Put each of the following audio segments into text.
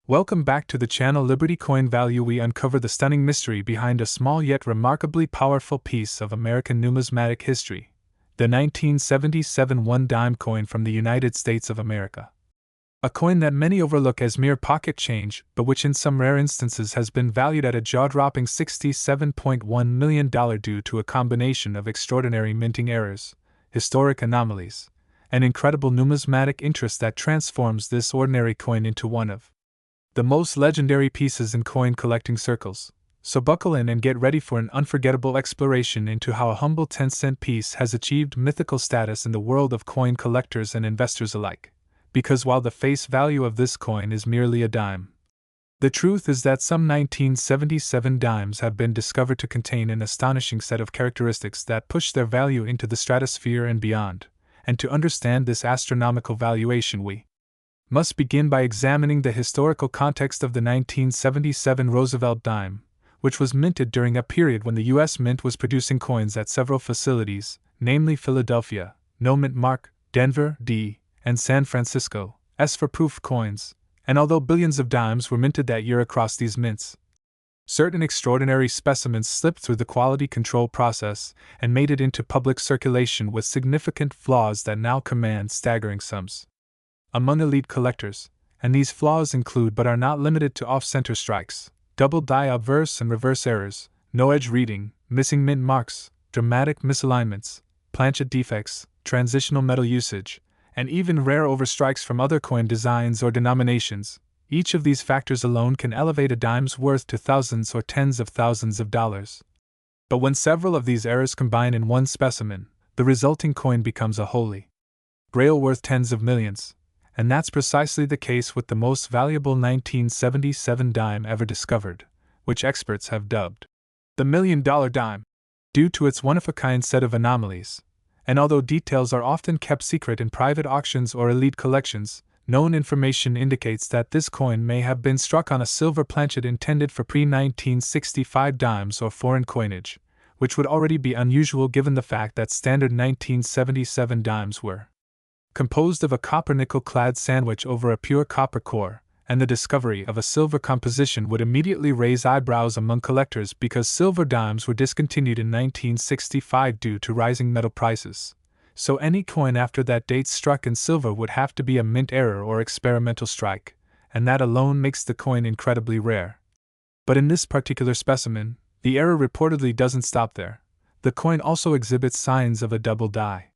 Welcome back to the channel Liberty Coin Value. We uncover the stunning mystery behind a small yet remarkably powerful piece of American numismatic history, the 1977 one-dime coin from the United States of America. A coin that many overlook as mere pocket change, but which in some rare instances has been valued at a jaw-dropping $67.1 million due to a combination of extraordinary minting errors, historic anomalies, and incredible numismatic interest that transforms this ordinary coin into one of the most legendary pieces in coin collecting circles. So buckle in and get ready for an unforgettable exploration into how a humble 10-cent piece has achieved mythical status in the world of coin collectors and investors alike. Because while the face value of this coin is merely a dime, the truth is that some 1977 dimes have been discovered to contain an astonishing set of characteristics that push their value into the stratosphere and beyond. And to understand this astronomical valuation, we must begin by examining the historical context of the 1977 Roosevelt Dime, which was minted during a period when the U.S. Mint was producing coins at several facilities, namely Philadelphia, No Mint Mark, Denver, D., and San Francisco, S for proof coins, and although billions of dimes were minted that year across these mints, certain extraordinary specimens slipped through the quality control process and made it into public circulation with significant flaws that now command staggering sums among elite collectors, and these flaws include but are not limited to off-center strikes, double die obverse and reverse errors, no edge reading, missing mint marks, dramatic misalignments, planchet defects, transitional metal usage, and even rare overstrikes from other coin designs or denominations. Each of these factors alone can elevate a dime's worth to thousands or tens of thousands of dollars. But when several of these errors combine in one specimen, the resulting coin becomes a holy grail worth tens of millions. And that's precisely the case with the most valuable 1977 dime ever discovered, which experts have dubbed the $1 million dime, due to its one-of-a-kind set of anomalies. And although details are often kept secret in private auctions or elite collections, known information indicates that this coin may have been struck on a silver planchet intended for pre-1965 dimes or foreign coinage, which would already be unusual given the fact that standard 1977 dimes were composed of a copper-nickel-clad sandwich over a pure copper core, and the discovery of a silver composition would immediately raise eyebrows among collectors because silver dimes were discontinued in 1965 due to rising metal prices. So any coin after that date struck in silver would have to be a mint error or experimental strike, and that alone makes the coin incredibly rare. But in this particular specimen, the error reportedly doesn't stop there. The coin also exhibits signs of a double die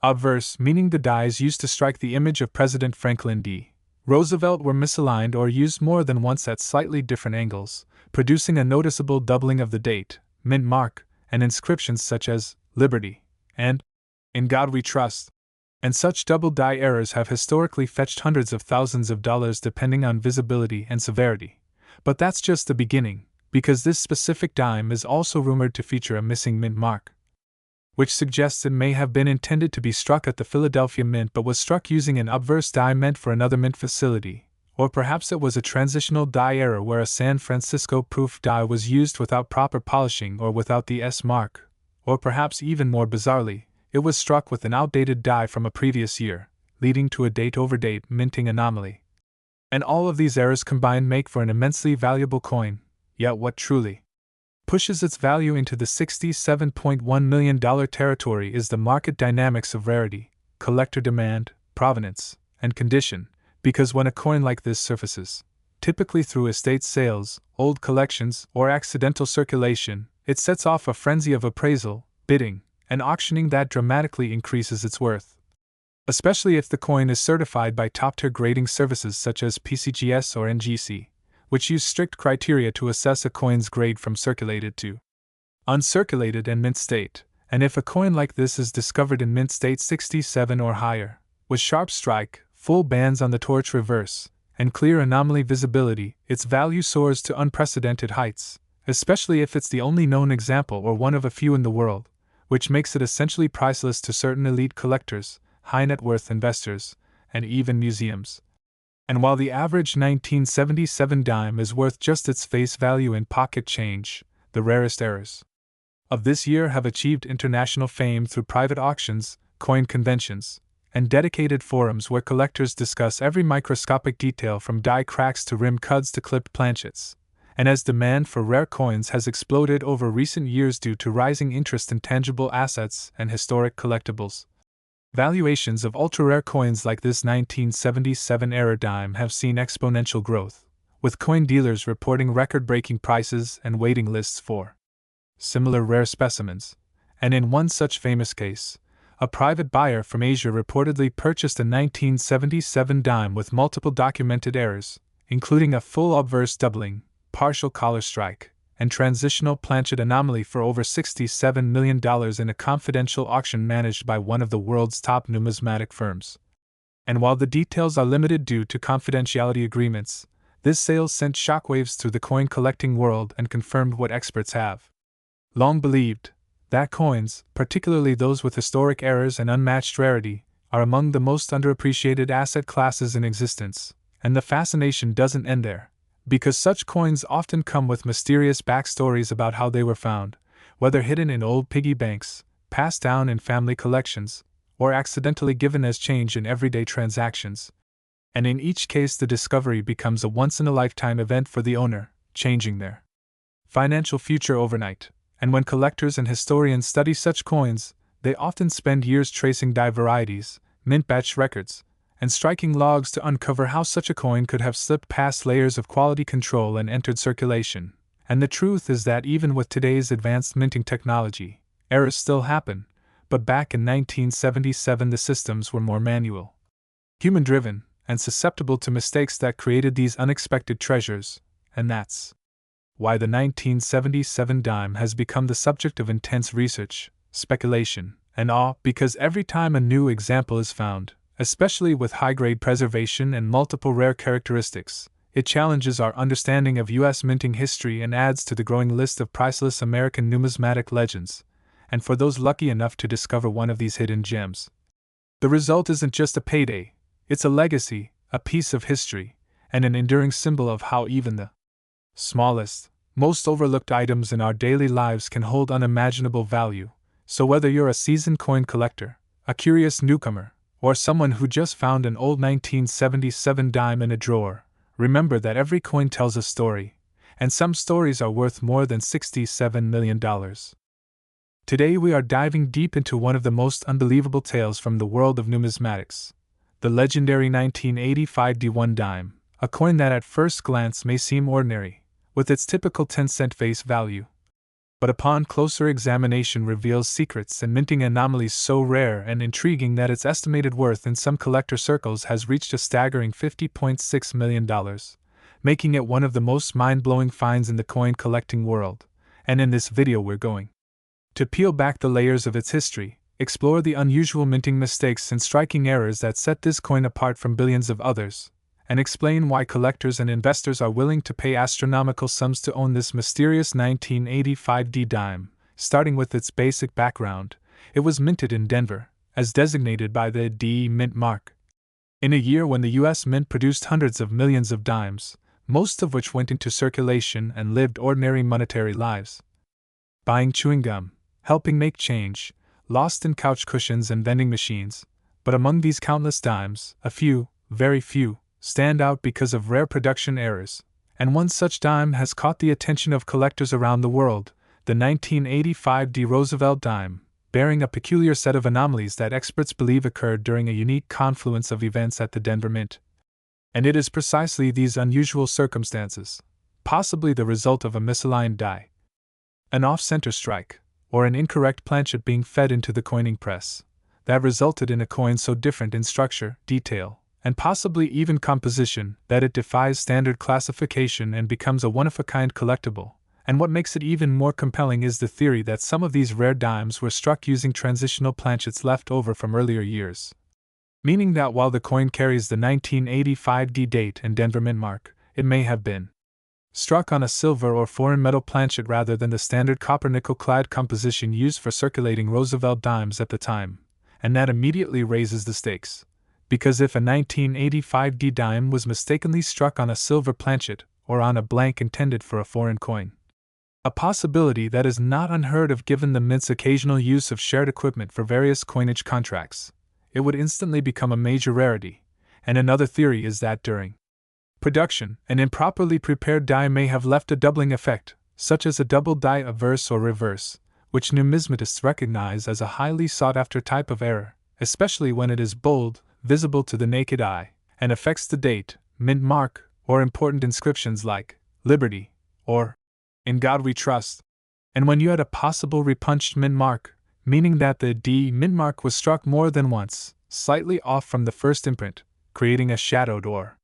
obverse, meaning the dies used to strike the image of President Franklin D. Roosevelt were misaligned or used more than once at slightly different angles, producing a noticeable doubling of the date, mint mark, and inscriptions such as Liberty and In God We Trust. And such double die errors have historically fetched hundreds of thousands of dollars depending on visibility and severity. But that's just the beginning, because this specific dime is also rumored to feature a missing mint mark, which suggests it may have been intended to be struck at the Philadelphia Mint but was struck using an obverse die meant for another mint facility, or perhaps it was a transitional die error where a San Francisco proof die was used without proper polishing or without the S mark, or perhaps even more bizarrely, it was struck with an outdated die from a previous year, leading to a date-over-date minting anomaly. And all of these errors combined make for an immensely valuable coin, yet what truly pushes its value into the $67.1 million territory is the market dynamics of rarity, collector demand, provenance, and condition, because when a coin like this surfaces, typically through estate sales, old collections, or accidental circulation, it sets off a frenzy of appraisal, bidding, and auctioning that dramatically increases its worth. Especially if the coin is certified by top-tier grading services such as PCGS or NGC, which use strict criteria to assess a coin's grade from circulated to uncirculated and mint state, and if a coin like this is discovered in mint state 67 or higher, with sharp strike, full bands on the torch reverse, and clear anomaly visibility, its value soars to unprecedented heights, especially if it's the only known example or one of a few in the world, which makes it essentially priceless to certain elite collectors, high-net-worth investors, and even museums. And while the average 1977 dime is worth just its face value in pocket change, the rarest errors of this year have achieved international fame through private auctions, coin conventions, and dedicated forums where collectors discuss every microscopic detail from die cracks to rim cuts to clipped planchets. And as demand for rare coins has exploded over recent years due to rising interest in tangible assets and historic collectibles, valuations of ultra-rare coins like this 1977-era dime have seen exponential growth, with coin dealers reporting record-breaking prices and waiting lists for similar rare specimens. And in one such famous case, a private buyer from Asia reportedly purchased a 1977 dime with multiple documented errors, including a full obverse doubling, partial collar strike, and transitional planchet anomaly for over $67 million in a confidential auction managed by one of the world's top numismatic firms. And while the details are limited due to confidentiality agreements, this sale sent shockwaves through the coin collecting world and confirmed what experts have long believed, that coins, particularly those with historic errors and unmatched rarity, are among the most underappreciated asset classes in existence, and the fascination doesn't end there. Because such coins often come with mysterious backstories about how they were found, whether hidden in old piggy banks, passed down in family collections, or accidentally given as change in everyday transactions. And in each case, the discovery becomes a once-in-a-lifetime event for the owner, changing their financial future overnight. And when collectors and historians study such coins, they often spend years tracing die varieties, mint batch records, and striking logs to uncover how such a coin could have slipped past layers of quality control and entered circulation. And the truth is that even with today's advanced minting technology, errors still happen, but back in 1977 the systems were more manual, human-driven, and susceptible to mistakes that created these unexpected treasures, and that's why the 1977 dime has become the subject of intense research, speculation, and awe, because every time a new example is found, especially with high-grade preservation and multiple rare characteristics, it challenges our understanding of U.S. minting history and adds to the growing list of priceless American numismatic legends. And for those lucky enough to discover one of these hidden gems, the result isn't just a payday, it's a legacy, a piece of history, and an enduring symbol of how even the smallest, most overlooked items in our daily lives can hold unimaginable value. So whether you're a seasoned coin collector, a curious newcomer, or someone who just found an old 1977 dime in a drawer, remember that every coin tells a story, and some stories are worth more than $67 million. Today we are diving deep into one of the most unbelievable tales from the world of numismatics, the legendary 1985 D1 dime, a coin that at first glance may seem ordinary, with its typical 10-cent face value, but upon closer examination reveals secrets and minting anomalies so rare and intriguing that its estimated worth in some collector circles has reached a staggering $50.6 million, making it one of the most mind-blowing finds in the coin collecting world. And in this video we're going to peel back the layers of its history, explore the unusual minting mistakes and striking errors that set this coin apart from billions of others, and explain why collectors and investors are willing to pay astronomical sums to own this mysterious 1985 D dime. Starting with its basic background, it was minted in Denver, as designated by the D Mint mark. In a year when the U.S. Mint produced hundreds of millions of dimes, most of which went into circulation and lived ordinary monetary lives, buying chewing gum, helping make change, lost in couch cushions and vending machines. But among these countless dimes, a few, very few, stand out because of rare production errors, and one such dime has caught the attention of collectors around the world, the 1985 D Roosevelt Dime, bearing a peculiar set of anomalies that experts believe occurred during a unique confluence of events at the Denver Mint. And it is precisely these unusual circumstances, possibly the result of a misaligned die, an off-center strike, or an incorrect planchet being fed into the coining press, that resulted in a coin so different in structure, detail, and possibly even composition, that it defies standard classification and becomes a one-of-a-kind collectible. And what makes it even more compelling is the theory that some of these rare dimes were struck using transitional planchets left over from earlier years. Meaning that while the coin carries the 1985 D date and Denver Mint mark, it may have been struck on a silver or foreign metal planchet rather than the standard copper-nickel clad composition used for circulating Roosevelt dimes at the time. And that immediately raises the stakes. Because if a 1985 D dime was mistakenly struck on a silver planchet, or on a blank intended for a foreign coin, a possibility that is not unheard of given the Mint's occasional use of shared equipment for various coinage contracts, it would instantly become a major rarity, and another theory is that during production, an improperly prepared die may have left a doubling effect, such as a double die averse or reverse, which numismatists recognize as a highly sought-after type of error, especially when it is bold, visible to the naked eye, and affects the date, mint mark, or important inscriptions like Liberty or In God We Trust. And when you had a possible repunched mint mark, meaning that the D mint mark was struck more than once, slightly off from the first imprint, creating a shadowed or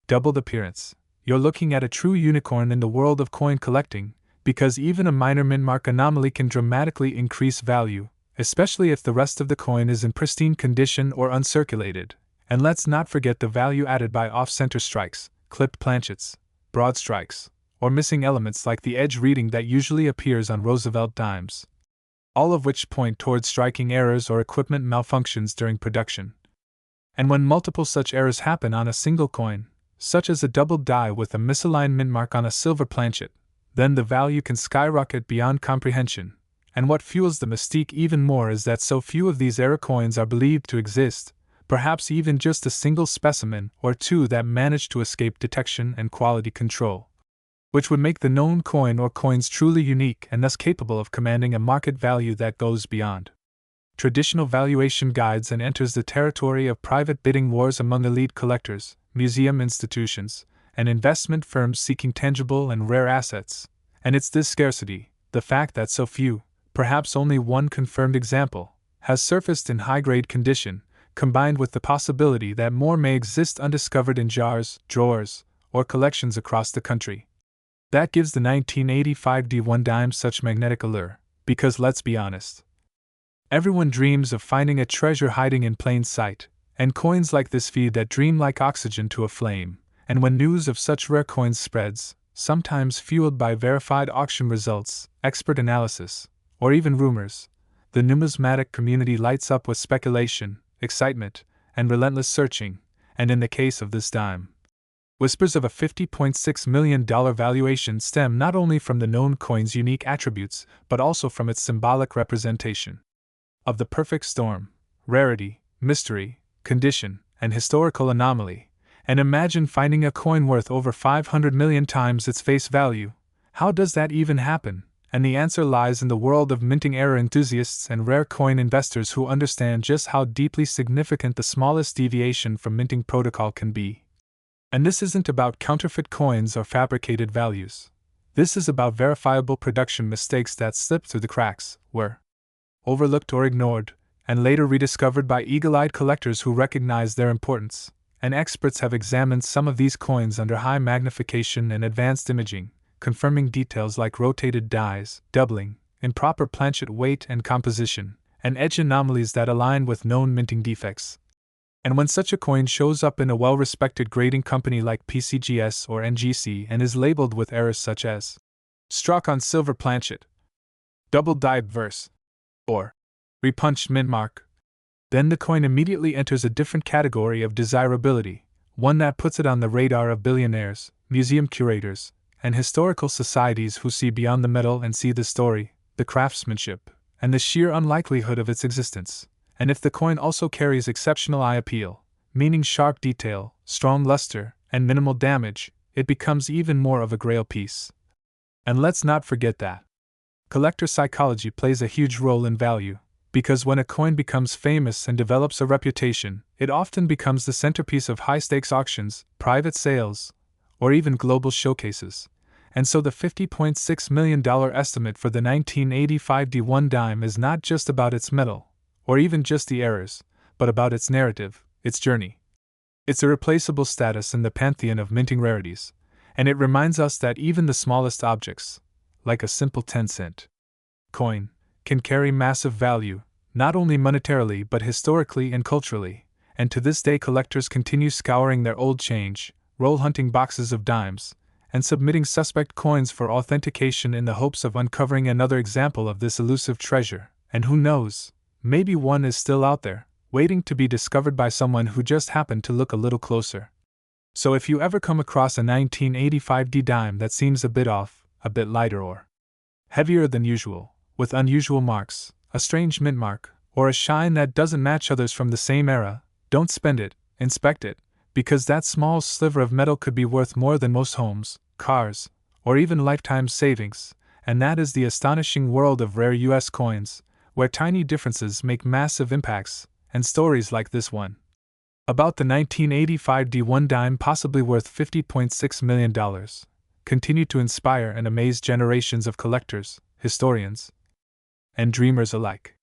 doubled appearance, you're looking at a true unicorn in the world of coin collecting, because even a minor mint mark anomaly can dramatically increase value, especially if the rest of the coin is in pristine condition or uncirculated. And let's not forget the value added by off-center strikes, clipped planchets, broad strikes, or missing elements like the edge reading that usually appears on Roosevelt dimes, all of which point towards striking errors or equipment malfunctions during production. And when multiple such errors happen on a single coin, such as a double die with a misaligned mint mark on a silver planchet, then the value can skyrocket beyond comprehension. And what fuels the mystique even more is that so few of these error coins are believed to exist, perhaps even just a single specimen or two that manage to escape detection and quality control, which would make the known coin or coins truly unique and thus capable of commanding a market value that goes beyond traditional valuation guides and enters the territory of private bidding wars among elite collectors, museum institutions, and investment firms seeking tangible and rare assets. And it's this scarcity, the fact that so few, perhaps only one confirmed example, has surfaced in high-grade condition, combined with the possibility that more may exist undiscovered in jars, drawers, or collections across the country, that gives the 1985 D1 dime such magnetic allure, because let's be honest, everyone dreams of finding a treasure hiding in plain sight, and coins like this feed that dream like oxygen to a flame. And when news of such rare coins spreads, sometimes fueled by verified auction results, expert analysis, or even rumors, the numismatic community lights up with speculation, excitement, and relentless searching. And in the case of this dime, whispers of a $50.6 million valuation stem not only from the known coin's unique attributes, but also from its symbolic representation of the perfect storm: rarity, mystery, condition, and historical anomaly. And imagine finding a coin worth over 500 million times its face value. How does that even happen? And the answer lies in the world of minting error enthusiasts and rare coin investors who understand just how deeply significant the smallest deviation from minting protocol can be. And this isn't about counterfeit coins or fabricated values. This is about verifiable production mistakes that slipped through the cracks, were overlooked or ignored, and later rediscovered by eagle-eyed collectors who recognize their importance. And experts have examined some of these coins under high magnification and advanced imaging, confirming details like rotated dies, doubling, improper planchet weight and composition, and edge anomalies that align with known minting defects. And when such a coin shows up in a well-respected grading company like PCGS or NGC and is labeled with errors such as struck on silver planchet, double die verse, or repunched mint mark, then the coin immediately enters a different category of desirability, one that puts it on the radar of billionaires, museum curators, and historical societies who see beyond the metal and see the story, the craftsmanship, and the sheer unlikelihood of its existence. And if the coin also carries exceptional eye appeal, meaning sharp detail, strong luster, and minimal damage, it becomes even more of a grail piece. And let's not forget that collector psychology plays a huge role in value, because when a coin becomes famous and develops a reputation, it often becomes the centerpiece of high-stakes auctions, private sales, or even global showcases. And so the $50.6 million estimate for the 1985 D1 dime is not just about its metal, or even just the errors, but about its narrative, its journey, its irreplaceable status in the pantheon of minting rarities. And it reminds us that even the smallest objects, like a simple 10-cent coin, can carry massive value, not only monetarily but historically and culturally. And to this day collectors continue scouring their old change, roll-hunting boxes of dimes, and submitting suspect coins for authentication in the hopes of uncovering another example of this elusive treasure. And who knows, maybe one is still out there, waiting to be discovered by someone who just happened to look a little closer. So if you ever come across a 1985 D dime that seems a bit off, a bit lighter or heavier than usual, with unusual marks, a strange mint mark, or a shine that doesn't match others from the same era, don't spend it, inspect it, because that small sliver of metal could be worth more than most homes, cars, or even lifetime savings, and that is the astonishing world of rare U.S. coins, where tiny differences make massive impacts, and stories like this one about the 1985 D1 dime, possibly worth $50.6 million, continue to inspire and amaze generations of collectors, historians, and dreamers alike.